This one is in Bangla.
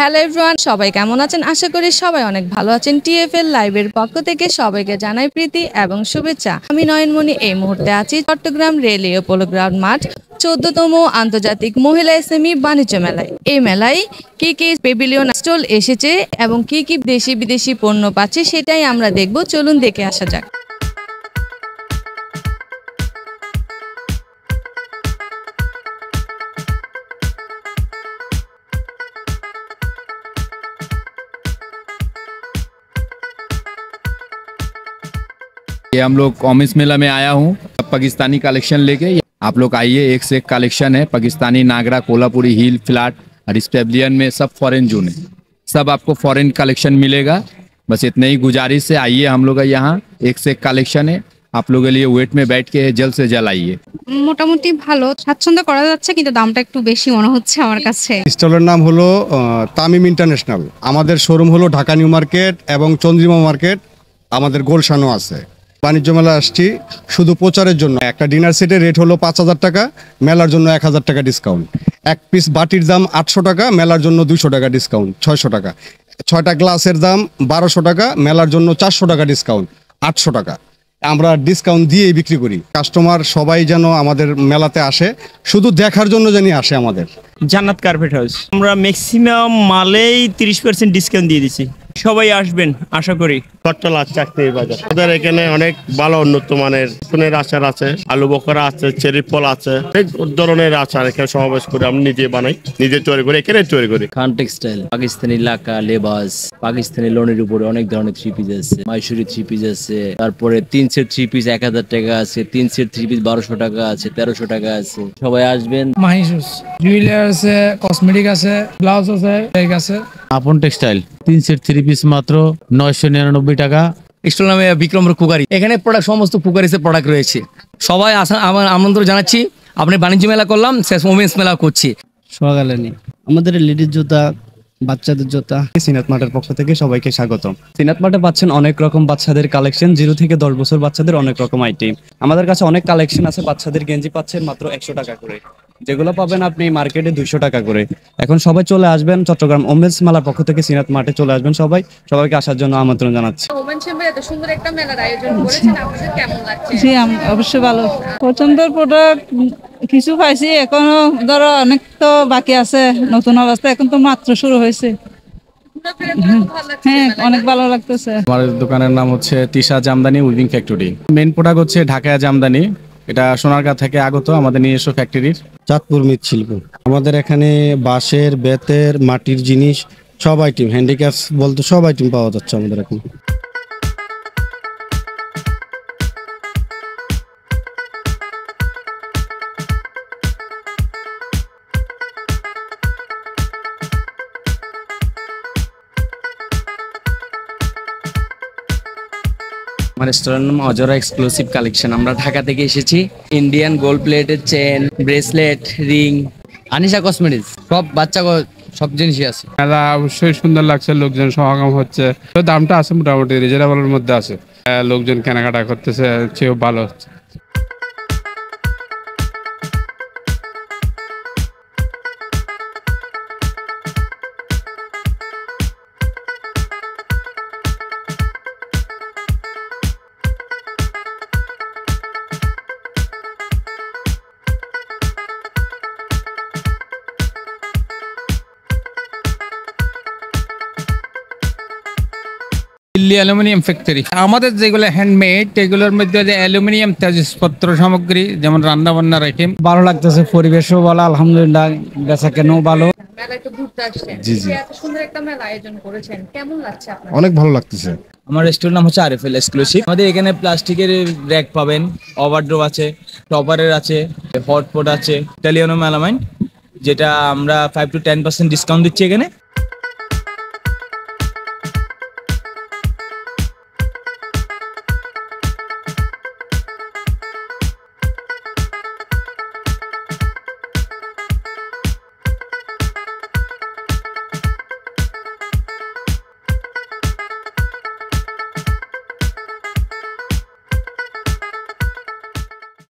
হ্যালো এভরিওয়ান, সবাই কেমন আছেন? আশা করি সবাই অনেক ভালো আছেন। টিএফএল লাইভের পক্ষ থেকে সবাইকে জানাই প্রীতি এবং শুভেচ্ছা। আমি নয়নমণি এই মুহূর্তে আছি চট্টগ্রাম রেলওয়ে পোলো গ্রাউন্ড মাঠ 14তম আন্তর্জাতিক মহিলা এসএমই বাণিজ্য মেলায়। এই মেলায় কি কি পেভিলিয়ন স্টল এসেছে এবং কি কি দেশি বিদেশি পণ্য পাচ্ছে সেটাই আমরা দেখব। চলুন দেখে আসা যাক। ये हम लोग कॉमिक्स मेला में आया हूँ पाकिस्तानी कलेक्शन लेके। आप लोग आइए, एक से एक कलेक्शन है। पाकिस्तानी नागरा, कोल्हापुरी हिल, फ्लैट और इस पेविलियन में सब फॉरेन जून है। सब आपको फॉरेन कलेक्शन मिलेगा। बस इतने ही गुजारिश से आइए, हम लोग यहाँ एक से एक कलेक्शन है। आप लोगों के लिए वेट में बैठ के जल्द से जल्द आइए। মোটামুটি ভালো স্বাচ্ছন্দ্য করা যাচ্ছে, কিন্তু দামটা একটু বেশি মনে হচ্ছে আমার কাছে। স্টলের নাম হলো তামিম ইন্টারন্যাশনাল। আমাদের শোরুম হলো ঢাকা নিউ মার্কেট এবং চন্দ্রিমা মার্কেট। আমাদের গোলশানও আছে। বাণিজ্য মেলা আসছি শুধু প্রচারের জন্য। একটা ডিনার সেটের রেট হলো 5,000 টাকা, মেলার জন্য 1,000 টাকা ডিসকাউন্ট। এক পিস বাটির দাম 800 টাকা, মেলার জন্য 200 টাকা ডিসকাউন্ট, 600 টাকা। 6টা গ্লাসের দাম 1200 টাকা, মেলার জন্য 400 টাকা ডিসকাউন্ট, 800 টাকা। আমরা ডিসকাউন্ট দিয়েই বিক্রি করি। কাস্টমার সবাই যেন আমাদের মেলাতে আসে, শুধু দেখার জন্য যেন আসে আমাদের। জান্নাত কার্পেট হাউস, আমরা ম্যাক্সিমাম মালেই 30% ডিসকাউন্ট দিয়ে দিচ্ছি। সবাই আসবেন আশা করি। চট্টলা চাকরি বাজার, ওদের এখানে অনেক ভালো উন্নত মানের সোনের আচার আছে, আলু বকরা আছে, চেরি ফল আছে, অনেক ধরনের আচার এখানে সমাবেশ করে আমি নিজে বানাই, নিজে তৈরি করি, এখানে তৈরি করি। খান টেক্সটাইল, পাকিস্তানি লাকা, লেবাস, পাকিস্তানি লোনের উপরে অনেক ধরনের থ্রি পিস আছে, মাইসুরি থ্রি পিস আছে, তারপরে 3 সেট থ্রি পিস 1000 টাকা আছে, 3 সেট থ্রি পিস 1200 টাকা আছে, 1300 টাকা আছে। সবাই আসবেন। মাহিসুস জুয়েলার আছে, কসমেটিক আছে, ব্লাউজ আছে, ব্যাগ আছে। আপন টেক্সটাইল 3 সেট থ্রি পিস মাত্র 999 টাকা। স্টল নামে বিক্রম কুকারি, এখানে প্রোডাক্ট সমস্ত কুকারিসের প্রোডাক্ট রয়েছে। সবাই আমার আমন্ত্রণ জানাচ্ছি। আপনি বাণিজ্য মেলা করলাম, শেষ ওমেন্স মেলা করছি। সকালে নেই আমাদের লেডিস জুতা, বাচ্চাদের জুতা। সিনাত মার্টের পক্ষ থেকে সবাইকে স্বাগতম। সিনাত মার্টে পাচ্ছেন অনেক রকম বাচ্চাদের কালেকশন, 0 থেকে 10 বছর বাচ্চাদের অনেক রকম আইটেম। আমাদের কাছে অনেক কালেকশন আছে। বাচ্চাদের গেঞ্জি পাচ্ছেন মাত্র 100 টাকা করে, যেগুলো পাবেন আপনি মার্কেটে 200 টাকা করে। এখন সবাই চলে আসবেন চট্টগ্রাম ওমেন্স মেলার পক্ষ থেকে সিনাত মার্টে চলে আসবেন। সবাইকে আসার জন্য আমন্ত্রণ জানাচ্ছি। জি, অবশ্যই ভালো। পছন্দের প্রোডাক্ট কিছু পাইছি, এখনো ধরো অনেক তো বাকি আছে। নতুন অবস্থা এখন তো মাত্র শুরু হয়েছে। হ্যাঁ, অনেক ভালো লাগতেছে। আমার দোকানের নাম হচ্ছে Tisha Jamdani weaving factory. Main product হচ্ছে ঢাকা জামদানি। এটা সোনারগাঁ থেকে আগত আমাদের নিজস্ব ফ্যাক্টরির। চাঁদপুর মৃৎশিল্প। আমাদের এখানে বাঁশের, বেতের, মাটির জিনিস সব আইটেম, হ্যান্ডিক্রাফটস বলতে সব আইটেম পাওয়া যাচ্ছে আমাদের এখানে। আমার স্টোরের নাম অজরা এক্সক্লুসিভ কালেকশন। আমরা ঢাকা থেকে এসেছি। ইন্ডিয়ান গোল্ড প্লেটের chain, bracelet, ring, Anisha cosmetics, সব বাচ্চা সব জিনিসই আছে। মেলা অবশ্যই সুন্দর লাগছে, লোকজন সমাগম হচ্ছে। তো দামটা আছে মোটামুটি রিজনেবলের মধ্যে আছে। লোকজন কেনাকাটা করতেছে, চেয়েও ভালো হচ্ছে। Delhi aluminium factory. আমাদের যেগুলো হ্যান্ডমেড, এগুলোর মধ্যে যে অ্যালুমিনিয়াম তেজপত্র সামগ্রী, যেমন রান্না বান্নার আইটেম। ভালো লাগতেছে, পরিবেশও ভালো, আলহামদুলিল্লাহ, বেচা কেনও ভালো। জি জি, অনেক ভালো লাগতেছে। আমার রেস্টুরেন্ট নাম হচ্ছে আরএফএল এক্সক্লুসিভ। আমাদের এখানে প্লাস্টিকের র্যাক পাবেন, ওভারড্রপ আছে, টপারের আছে, হটপট আছে, ইটালিয়ানো মেলামাইন, যেটা আমরা 5 to 10% ডিসকাউন্ট দিচ্ছি এখানে।